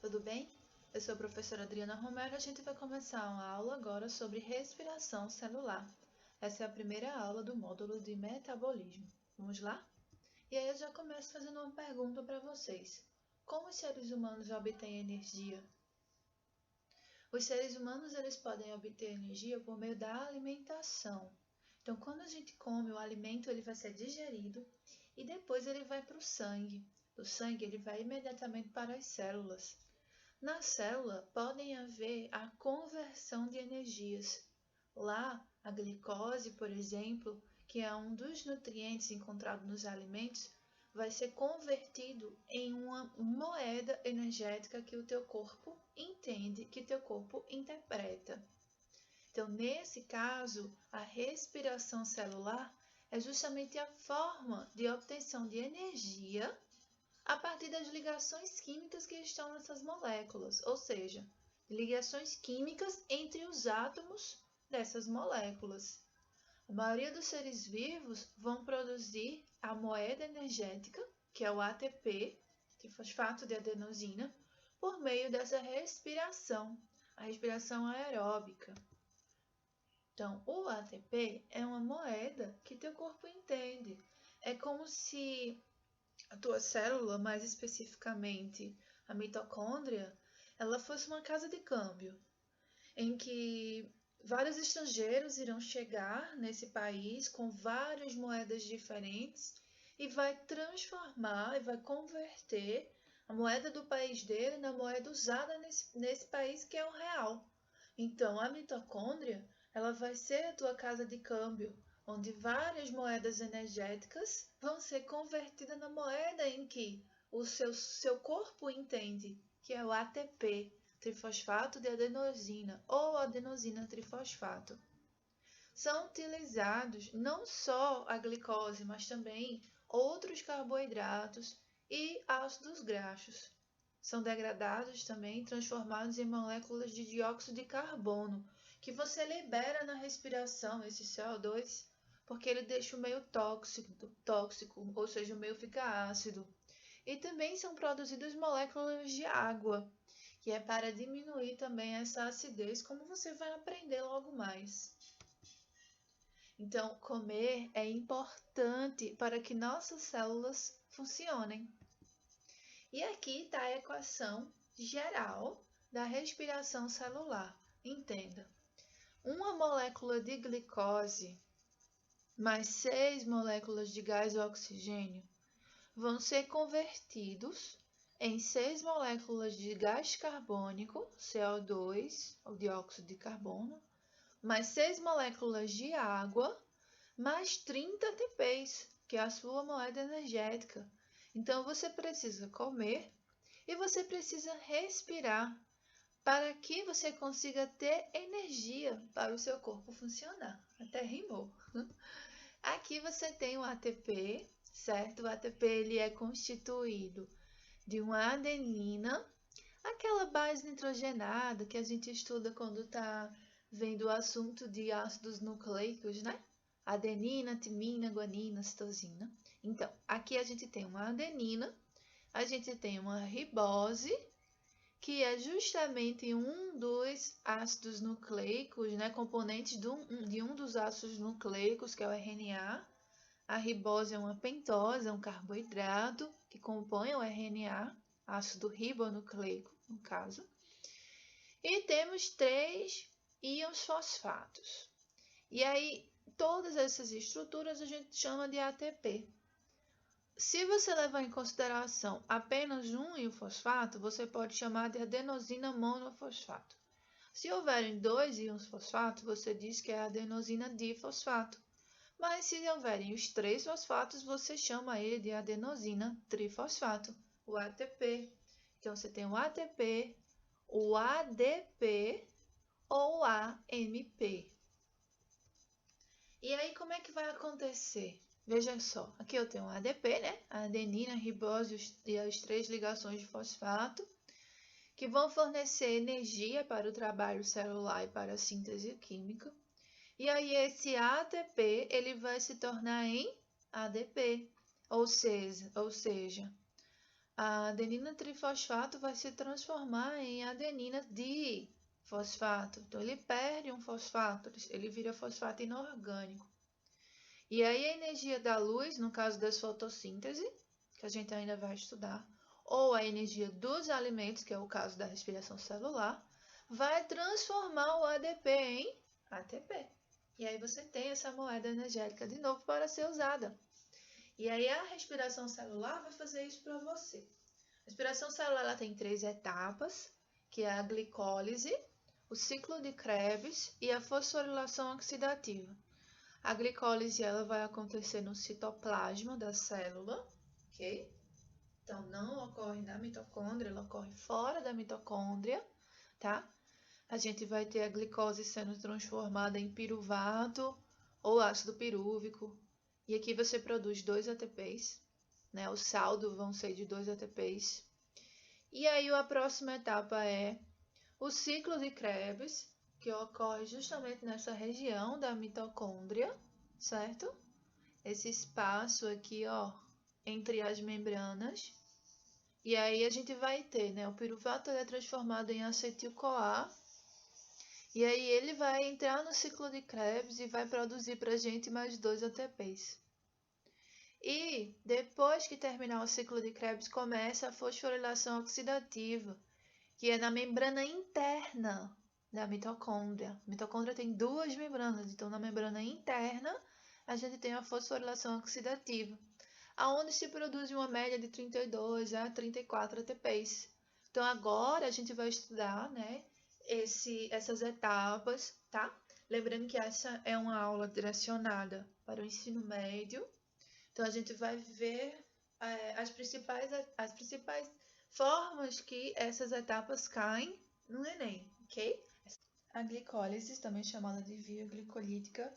tudo bem? Eu sou a professora Adriana Romero e a gente vai começar uma aula agora sobre respiração celular. Essa é a primeira aula do módulo de metabolismo. Vamos lá? E aí eu já começo fazendo uma pergunta para vocês. Como os seres humanos obtêm energia? Os seres humanos eles podem obter energia por meio da alimentação. Então, quando a gente come, o alimento ele vai ser digerido e depois ele vai para o sangue. Do sangue ele vai imediatamente para as células. Na célula podem haver a conversão de energias. Lá, a glicose, por exemplo, que é um dos nutrientes encontrados nos alimentos, vai ser convertido em uma moeda energética que o teu corpo entende, que teu corpo interpreta. Então, nesse caso, a respiração celular é justamente a forma de obtenção de energia a partir das ligações químicas que estão nessas moléculas, ou seja, ligações químicas entre os átomos dessas moléculas. A maioria dos seres vivos vão produzir a moeda energética, que é o ATP, trifosfato de adenosina, por meio dessa respiração, a respiração aeróbica. Então, o ATP é uma moeda que teu corpo entende. É como se a tua célula, mais especificamente a mitocôndria, ela fosse uma casa de câmbio, em que vários estrangeiros irão chegar nesse país com várias moedas diferentes e vai transformar e vai converter a moeda do país dele na moeda usada nesse país que é o real. Então, a mitocôndria, ela vai ser a tua casa de câmbio, onde várias moedas energéticas vão ser convertidas na moeda em que o seu corpo entende, que é o ATP, trifosfato de adenosina ou adenosina trifosfato. São utilizados não só a glicose, mas também outros carboidratos e ácidos graxos. São degradados também, transformados em moléculas de dióxido de carbono, que você libera na respiração, esse CO2, porque ele deixa o meio tóxico, ou seja, o meio fica ácido. E também são produzidas moléculas de água, que é para diminuir também essa acidez, como você vai aprender logo mais. Então, comer é importante para que nossas células funcionem. E aqui está a equação geral da respiração celular. Entenda, uma molécula de glicose mais 6 moléculas de gás oxigênio vão ser convertidos em 6 moléculas de gás carbônico, CO2, o dióxido de carbono, mais 6 moléculas de água, mais 30 ATPs, que é a sua moeda energética. Então, você precisa comer e você precisa respirar para que você consiga ter energia para o seu corpo funcionar. Até rimou. Aqui você tem o ATP, certo? O ATP ele é constituído de uma adenina, aquela base nitrogenada que a gente estuda quando está vendo o assunto de ácidos nucleicos, né? Adenina, timina, guanina, citosina. Então, aqui a gente tem uma adenina, a gente tem uma ribose, que é justamente um dos ácidos nucleicos, né, componentes de um dos ácidos nucleicos, que é o RNA. A ribose é uma pentose, é um carboidrato que compõe o RNA, ácido ribonucleico, no caso. E temos 3 íons fosfatos. E aí, todas essas estruturas a gente chama de ATP. Se você levar em consideração apenas um íon fosfato, você pode chamar de adenosina monofosfato. Se houverem 2 íons fosfato, você diz que é adenosina difosfato. Mas se houverem os 3 fosfatos, você chama ele de adenosina trifosfato, o ATP. Então, você tem o ATP, o ADP ou o AMP. E aí, como é que vai acontecer? Veja só, aqui eu tenho o ADP, né? A adenina, a ribose e as 3 ligações de fosfato, que vão fornecer energia para o trabalho celular e para a síntese química. E aí esse ATP ele vai se tornar em ADP, ou seja, a adenina trifosfato vai se transformar em adenina difosfato. Então, ele perde um fosfato, ele vira fosfato inorgânico. E aí, a energia da luz, no caso das fotossíntese, que a gente ainda vai estudar, ou a energia dos alimentos, que é o caso da respiração celular, vai transformar o ADP em ATP. E aí você tem essa moeda energética de novo para ser usada. E aí a respiração celular vai fazer isso para você. A respiração celular ela tem 3 etapas, que é a glicólise, o ciclo de Krebs e a fosforilação oxidativa. A glicólise ela vai acontecer no citoplasma da célula, ok? Então não ocorre na mitocôndria, ela ocorre fora da mitocôndria, tá? A gente vai ter a glicose sendo transformada em piruvato ou ácido pirúvico. E aqui você produz 2 ATPs, né? O saldo vão ser de 2 ATPs. E aí a próxima etapa é o ciclo de Krebs, que ocorre justamente nessa região da mitocôndria, certo? Esse espaço aqui, ó, entre as membranas. E aí a gente vai ter, né? O piruvato é transformado em acetil-CoA. E aí ele vai entrar no ciclo de Krebs e vai produzir para a gente mais 2 ATPs. E depois que terminar o ciclo de Krebs, começa a fosforilação oxidativa, que é na membrana interna da mitocôndria. A mitocôndria tem 2 membranas, então na membrana interna a gente tem a fosforilação oxidativa, aonde se produz uma média de 32 a 34 ATPs. Então agora a gente vai estudar, né, essas etapas, tá? Lembrando que essa é uma aula direcionada para o ensino médio. Então a gente vai ver as principais formas que essas etapas caem no Enem, ok? A glicólise, também chamada de via glicolítica,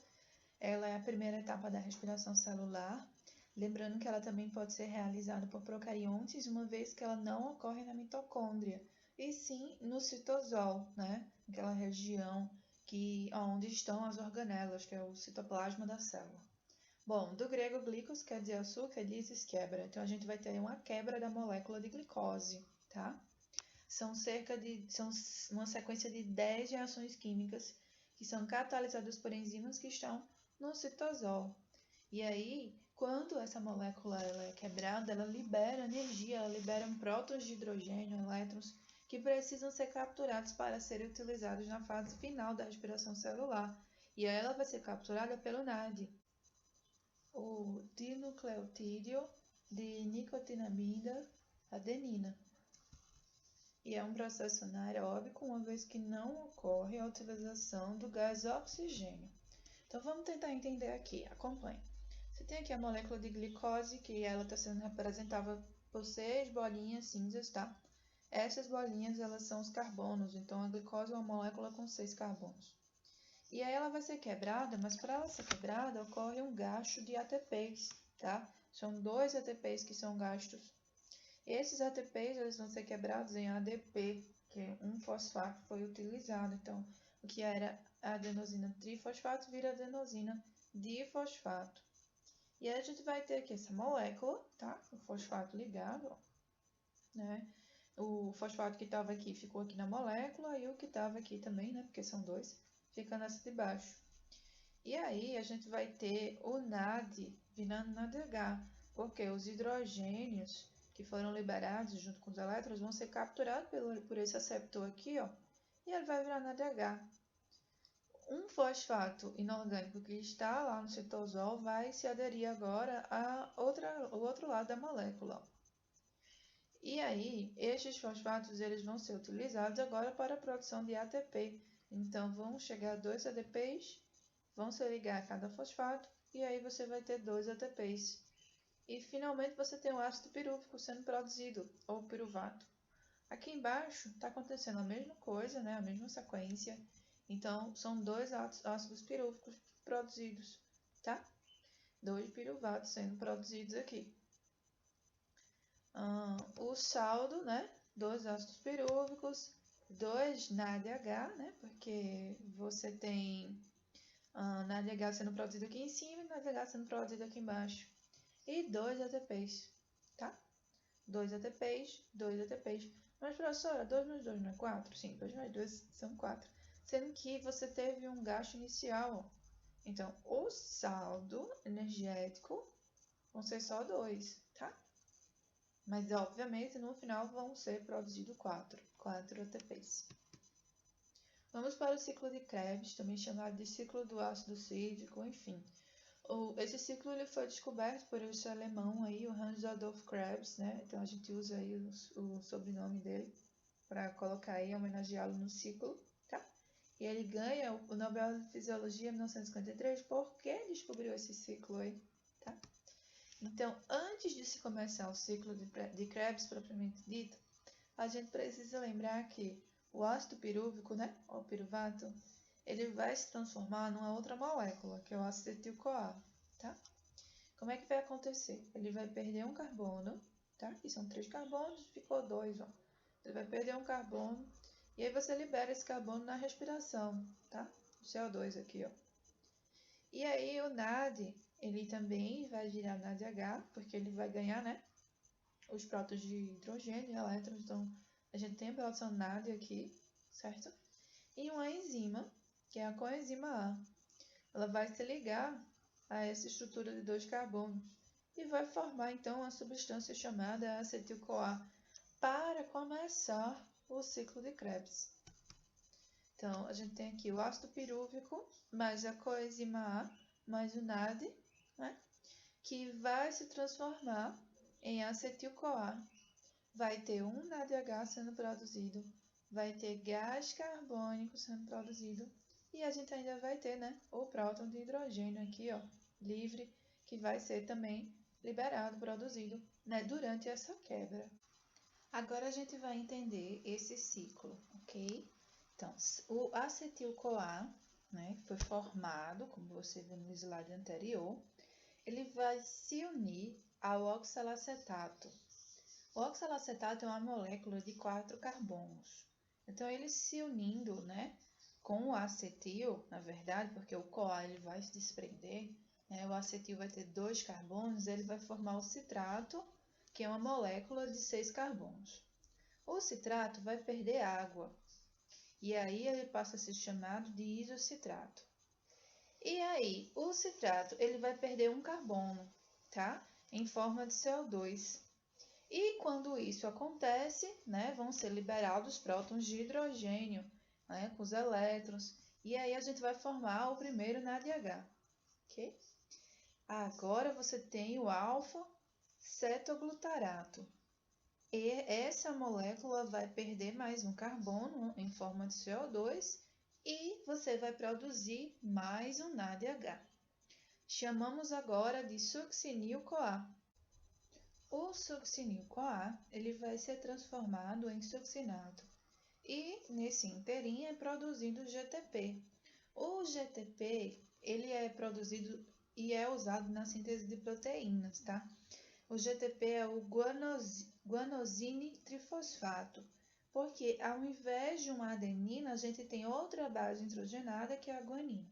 ela é a primeira etapa da respiração celular. Lembrando que ela também pode ser realizada por procariontes, uma vez que ela não ocorre na mitocôndria, e sim no citosol, né? Aquela região onde estão as organelas, que é o citoplasma da célula. Bom, do grego glicos quer dizer açúcar, lisis quebra. Então a gente vai ter uma quebra da molécula de glicose, tá? São uma sequência de 10 reações químicas que são catalisadas por enzimas que estão no citosol. E aí, quando essa molécula ela é quebrada, ela libera energia, ela libera prótons de hidrogênio, elétrons, que precisam ser capturados para serem utilizados na fase final da respiração celular. E aí ela vai ser capturada pelo NAD, o dinucleotídeo de nicotinamida adenina. E é um processo anaeróbico, uma vez que não ocorre a utilização do gás oxigênio. Então vamos tentar entender aqui, acompanhe. Você tem aqui a molécula de glicose, que ela está sendo representada por 6 bolinhas cinzas, tá? Essas bolinhas, elas são os carbonos, então a glicose é uma molécula com 6 carbonos. E aí ela vai ser quebrada, mas para ela ser quebrada, ocorre um gasto de ATPs, tá? São 2 ATPs que são gastos. Esses ATPs, eles vão ser quebrados em ADP, que é um fosfato foi utilizado. Então, o que era adenosina trifosfato vira adenosina difosfato. E aí a gente vai ter aqui essa molécula, tá? O fosfato ligado, ó, né? O fosfato que estava aqui ficou aqui na molécula e o que estava aqui também, né? Porque são 2, fica nessa de baixo. E aí a gente vai ter o NAD virando NADH, porque os hidrogênios que foram liberados junto com os elétrons vão ser capturados por esse aceptor aqui, ó, e ele vai virar NADH. Um fosfato inorgânico que está lá no citosol vai se aderir agora ao outro lado da molécula. E aí, estes fosfatos eles vão ser utilizados agora para a produção de ATP. Então, vão chegar 2 ADPs, vão se ligar a cada fosfato, e aí você vai ter 2 ATPs. E, finalmente, você tem o ácido pirúvico sendo produzido, ou piruvato. Aqui embaixo está acontecendo a mesma coisa, né? A mesma sequência. Então, são 2 ácidos pirúvicos produzidos, tá? 2 piruvatos sendo produzidos aqui. O saldo, né? 2 ácidos pirúvicos, 2 NADH, né? Porque você tem NADH sendo produzido aqui em cima e NADH sendo produzido aqui embaixo. E 2 ATPs, tá? 2 ATPs, 2 ATPs. Mas, professora, 2 mais 2 não é 4? Sim, 2 mais 2 são 4. Sendo que você teve um gasto inicial. Então, o saldo energético vão ser só 2, tá? Mas, obviamente, no final vão ser produzidos 4 ATPs. Vamos para o ciclo de Krebs, também chamado de ciclo do ácido cítrico, enfim. Esse ciclo ele foi descoberto por esse alemão aí, o Hans Adolf Krebs, né? Então a gente usa aí o sobrenome dele para colocar aí, homenageá-lo no ciclo, tá? E ele ganha o Nobel de Fisiologia em 1953 porque descobriu esse ciclo aí, tá? Então, antes de se começar o ciclo de Krebs propriamente dito, a gente precisa lembrar que o ácido pirúvico, né, o piruvato, ele vai se transformar numa outra molécula, que é o acetil-CoA, tá? Como é que vai acontecer? Ele vai perder um carbono, tá? E são 3 carbonos, ficou 2, ó. Ele vai perder um carbono, e aí você libera esse carbono na respiração, tá? O CO2 aqui, ó. E aí o NAD, ele também vai virar NADH, porque ele vai ganhar, né, os prótons de hidrogênio e elétrons, então a gente tem a produção NAD aqui, certo? E uma enzima, que é a coenzima A, ela vai se ligar a essa estrutura de 2 carbonos e vai formar então uma substância chamada acetil-CoA para começar o ciclo de Krebs. Então, a gente tem aqui o ácido pirúvico mais a coenzima A mais o NAD, né, que vai se transformar em acetil-CoA. Vai ter um NADH sendo produzido, vai ter gás carbônico sendo produzido e a gente ainda vai ter, né, o próton de hidrogênio aqui, ó, livre, que vai ser também liberado, produzido, né, durante essa quebra. Agora a gente vai entender esse ciclo, ok? Então, o acetil-CoA, né, foi formado, como você viu no slide anterior, ele vai se unir ao oxalacetato. O oxalacetato é uma molécula de 4 carbonos. Então, ele se unindo, né, com o acetil, na verdade, porque o CoA ele vai se desprender, né, o acetil vai ter 2 carbonos, ele vai formar o citrato, que é uma molécula de 6 carbonos. O citrato vai perder água, e aí ele passa a ser chamado de isocitrato. E aí, o citrato ele vai perder um carbono, tá? Em forma de CO2. E quando isso acontece, né, vão ser liberados prótons de hidrogênio, né, com os elétrons, e aí a gente vai formar o primeiro NADH, ok? Agora você tem o alfa-cetoglutarato. E essa molécula vai perder mais um carbono em forma de CO2 e você vai produzir mais um NADH. Chamamos agora de succinil-CoA. O succinil-CoA ele vai ser transformado em succinato e nesse inteirinho é produzido o GTP. O GTP ele é produzido e é usado na síntese de proteínas, tá? O GTP é o guanosine trifosfato, porque ao invés de uma adenina, a gente tem outra base nitrogenada que é a guanina.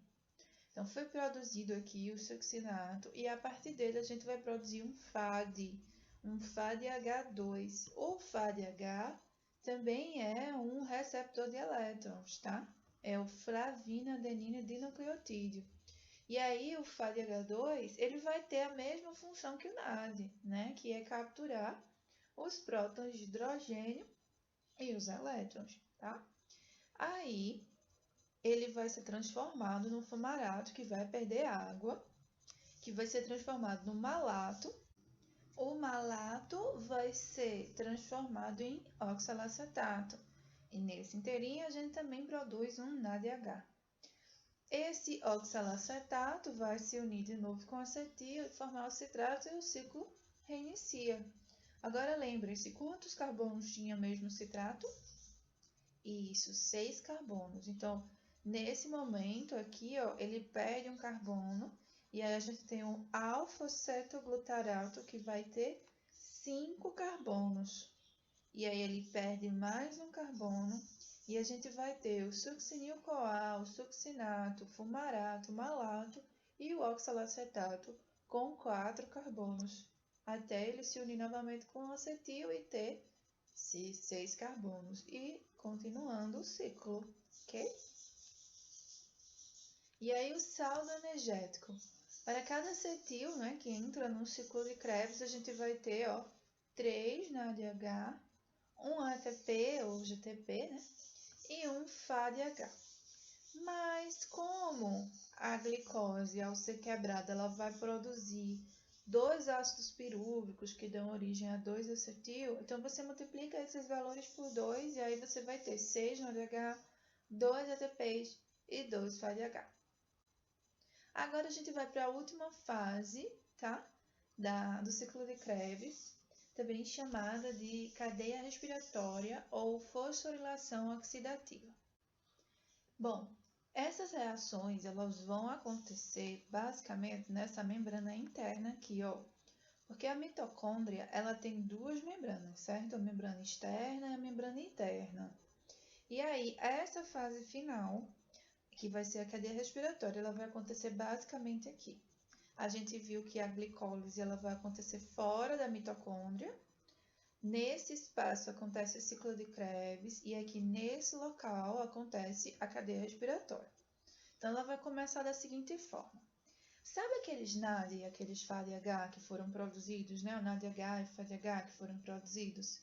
Então, foi produzido aqui o succinato e a partir dele a gente vai produzir um FADH2. O FADH também é um receptor de elétrons, tá? É o flavina-adenina dinucleotídeo. E aí o FADH2 ele vai ter a mesma função que o NAD, né? Que é capturar os prótons de hidrogênio e os elétrons, tá? Aí ele vai ser transformado no fumarato, que vai perder água, que vai ser transformado no malato. O malato vai ser transformado em oxalacetato. E nesse inteirinho a gente também produz um NADH. Esse oxalacetato vai se unir de novo com acetil e formar o citrato e o ciclo reinicia. Agora lembrem-se, quantos carbonos tinha mesmo o citrato? Isso, 6 carbonos. Então, nesse momento aqui, ó, ele perde um carbono e aí a gente tem um alfa-cetoglutarato que vai ter 5 carbonos. E aí ele perde mais um carbono e a gente vai ter o succinil-CoA, o succinato, o fumarato, o malato e o oxalacetato com 4 carbonos. até ele se unir novamente com o acetil e ter 6 carbonos. E continuando o ciclo, ok? E aí o saldo energético. Para cada acetil, né, que entra no ciclo de Krebs, a gente vai ter 3 NADH, um ATP ou GTP, né, e um FADH. Mas como a glicose, ao ser quebrada, ela vai produzir 2 ácidos pirúvicos que dão origem a 2 acetil, então você multiplica esses valores por 2 e aí você vai ter 6 NADH, 2 ATPs e 2 FADH. Agora a gente vai para a última fase, tá? Do ciclo de Krebs, também chamada de cadeia respiratória ou fosforilação oxidativa. Bom, essas reações elas vão acontecer basicamente nessa membrana interna aqui, porque a mitocôndria ela tem 2 membranas, certo? A membrana externa e a membrana interna. E aí, essa fase final, que vai ser a cadeia respiratória, ela vai acontecer basicamente aqui. A gente viu que a glicólise ela vai acontecer fora da mitocôndria. Nesse espaço acontece o ciclo de Krebs e aqui nesse local acontece a cadeia respiratória. Então, ela vai começar da seguinte forma. Sabe aqueles NAD e aqueles FADH que foram produzidos, né? O NADH e o FADH que foram produzidos?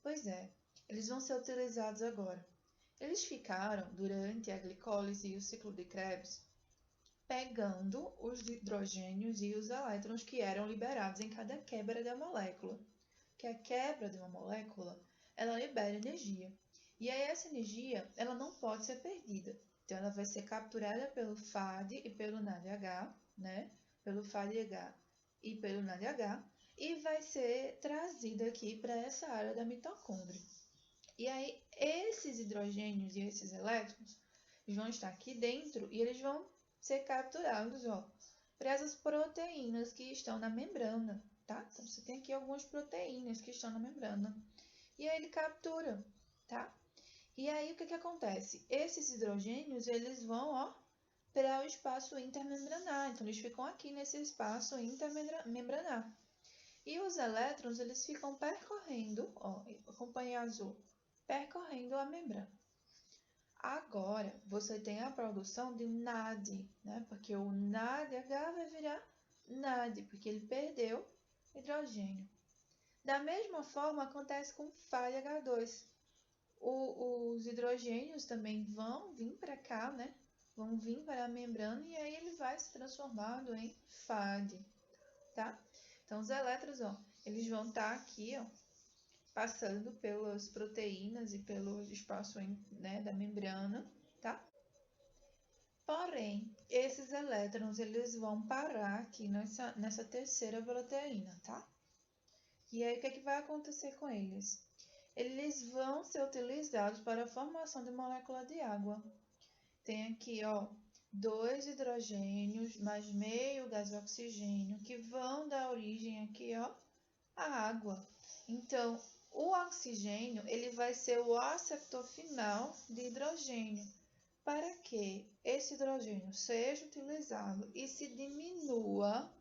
Pois é, eles vão ser utilizados agora. Eles ficaram, durante a glicólise e o ciclo de Krebs, pegando os hidrogênios e os elétrons que eram liberados em cada quebra da molécula. Que a quebra de uma molécula, ela libera energia. E aí essa energia, ela não pode ser perdida. Então, ela vai ser capturada pelo FAD e pelo NADH, né? Pelo FADH e pelo NADH, e vai ser trazida aqui para essa área da mitocôndria. E aí, esses hidrogênios e esses elétrons vão estar aqui dentro e eles vão ser capturados, para essas proteínas que estão na membrana, tá? Então, você tem aqui algumas proteínas que estão na membrana. E aí, ele captura, tá? E aí, o que acontece? Esses hidrogênios, eles vão, para o espaço intermembranar. Então, eles ficam aqui nesse espaço intermembranar. E os elétrons, eles ficam percorrendo, acompanha azul, percorrendo a membrana. Agora, você tem a produção de NAD, né? Porque o NADH vai virar NAD, porque ele perdeu hidrogênio. Da mesma forma, acontece com FADH2. Os hidrogênios também vão vir para cá, né? Vão vir para a membrana e aí ele vai se transformando em FAD, tá? Então, os elétrons, eles vão estar aqui, passando pelas proteínas e pelo espaço, né, da membrana, tá? Porém, esses elétrons, eles vão parar aqui nessa terceira proteína, tá? E aí, o que vai acontecer com eles? Eles vão ser utilizados para a formação de molécula de água. Tem aqui, 2 hidrogênios mais meio gás oxigênio, que vão dar origem aqui, à água. Então, o oxigênio, ele vai ser o aceptor final de hidrogênio, para que esse hidrogênio seja utilizado e se diminua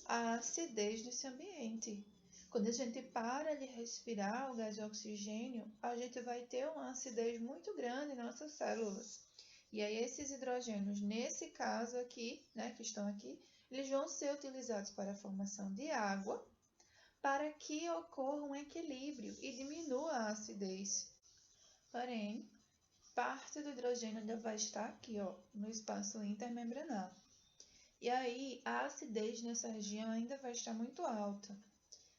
a acidez desse ambiente. Quando a gente para de respirar o gás de oxigênio, a gente vai ter uma acidez muito grande em nossas células. E aí esses hidrogênios, nesse caso aqui, né, que estão aqui, eles vão ser utilizados para a formação de água, para que ocorra um equilíbrio e diminua a acidez. Porém, parte do hidrogênio ainda vai estar aqui, no espaço intermembranar. E aí, a acidez nessa região ainda vai estar muito alta,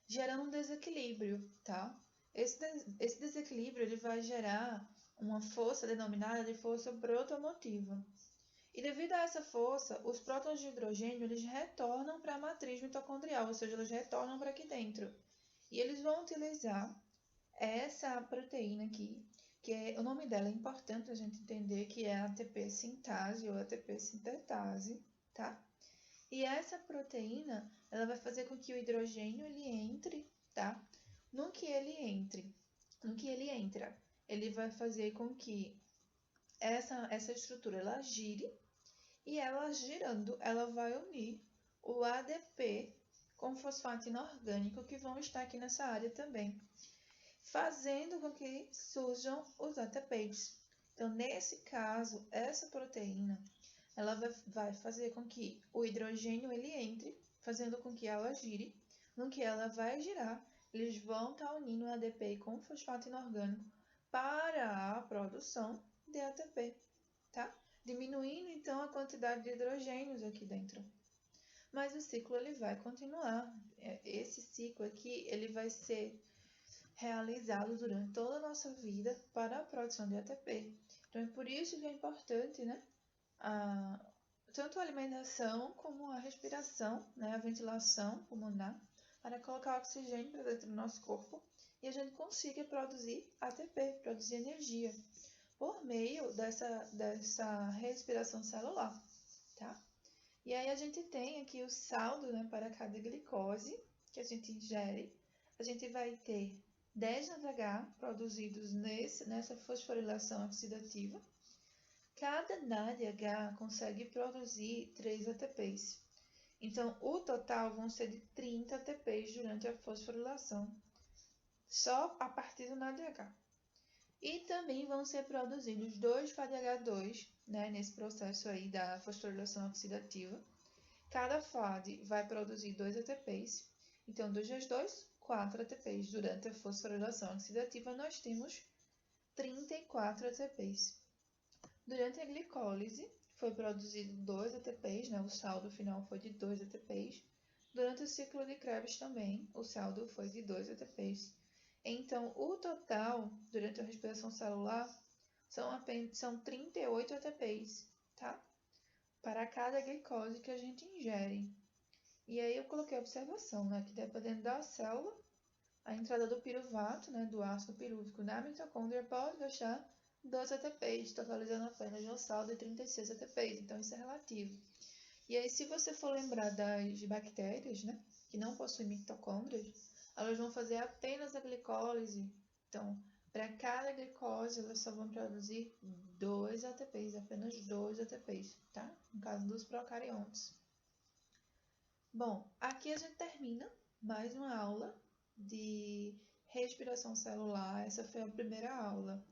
gerando um desequilíbrio, tá? Esse desequilíbrio ele vai gerar uma força denominada de força protomotiva. E devido a essa força, os prótons de hidrogênio eles retornam para a matriz mitocondrial, ou seja, eles retornam para aqui dentro. E eles vão utilizar essa proteína aqui, o nome dela é importante a gente entender que é a ATP sintase ou ATP sintetase, tá? E essa proteína, ela vai fazer com que o hidrogênio ele entre, tá? No que ele entra, ele vai fazer com que essa estrutura ela gire e ela girando, ela vai unir o ADP com fosfato inorgânico que vão estar aqui nessa área também, fazendo com que surjam os ATPs. Então, nesse caso, essa proteína ela vai fazer com que o hidrogênio ele entre, fazendo com que ela gire. No que ela vai girar, eles vão estar unindo o ADP com o fosfato inorgânico para a produção de ATP, tá? Diminuindo então a quantidade de hidrogênios aqui dentro. Mas o ciclo ele vai continuar. Esse ciclo aqui ele vai ser realizado durante toda a nossa vida para a produção de ATP. Então é por isso que é importante, né? Tanto a alimentação como a respiração, né? A ventilação pulmonar, para colocar oxigênio para dentro do nosso corpo e a gente consiga produzir ATP, produzir energia, por meio dessa respiração celular, tá? E aí a gente tem aqui o saldo, né, para cada glicose que a gente ingere. A gente vai ter 10 NADH produzidos nessa fosforilação oxidativa. Cada NADH consegue produzir 3 ATPs. Então, o total vão ser de 30 ATPs durante a fosforilação, só a partir do NADH. E também vão ser produzidos 2 FADH2, né, nesse processo aí da fosforilação oxidativa. Cada FAD vai produzir 2 ATPs. Então, 2 vezes 2, 4 ATPs. Durante a fosforilação oxidativa, nós temos 34 ATPs. Durante a glicólise, foi produzido 2 ATPs, né? O saldo final foi de 2 ATPs. Durante o ciclo de Krebs também, o saldo foi de 2 ATPs. Então, o total, durante a respiração celular, são 38 ATPs, tá? Para cada glicose que a gente ingere. E aí eu coloquei a observação, né? Que dependendo da célula, a entrada do piruvato, né? Do ácido pirúvico na mitocôndria pode deixar 12 ATPs, totalizando apenas um saldo de 36 ATPs. Então, isso é relativo. E aí, se você for lembrar das bactérias, né? Que não possuem mitocôndrias, elas vão fazer apenas a glicólise. Então, para cada glicose, elas só vão produzir 2 ATPs, apenas 2 ATPs, tá? No caso dos procariontes. Bom, aqui a gente termina mais uma aula de respiração celular. Essa foi a primeira aula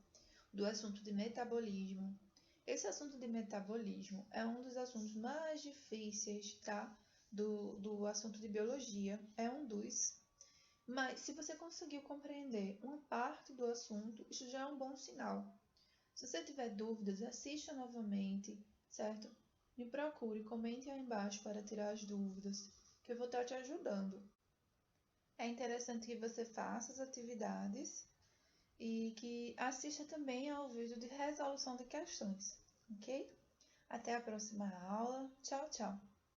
do assunto de metabolismo. Esse assunto de metabolismo é um dos assuntos mais difíceis, tá? Do assunto de biologia. É um dos. Mas se você conseguiu compreender uma parte do assunto, isso já é um bom sinal. Se você tiver dúvidas, assista novamente, certo? Me procure, comente aí embaixo para tirar as dúvidas, que eu vou estar te ajudando. É interessante que você faça as atividades e que assista também ao vídeo de resolução de questões, ok? Até a próxima aula. Tchau, tchau!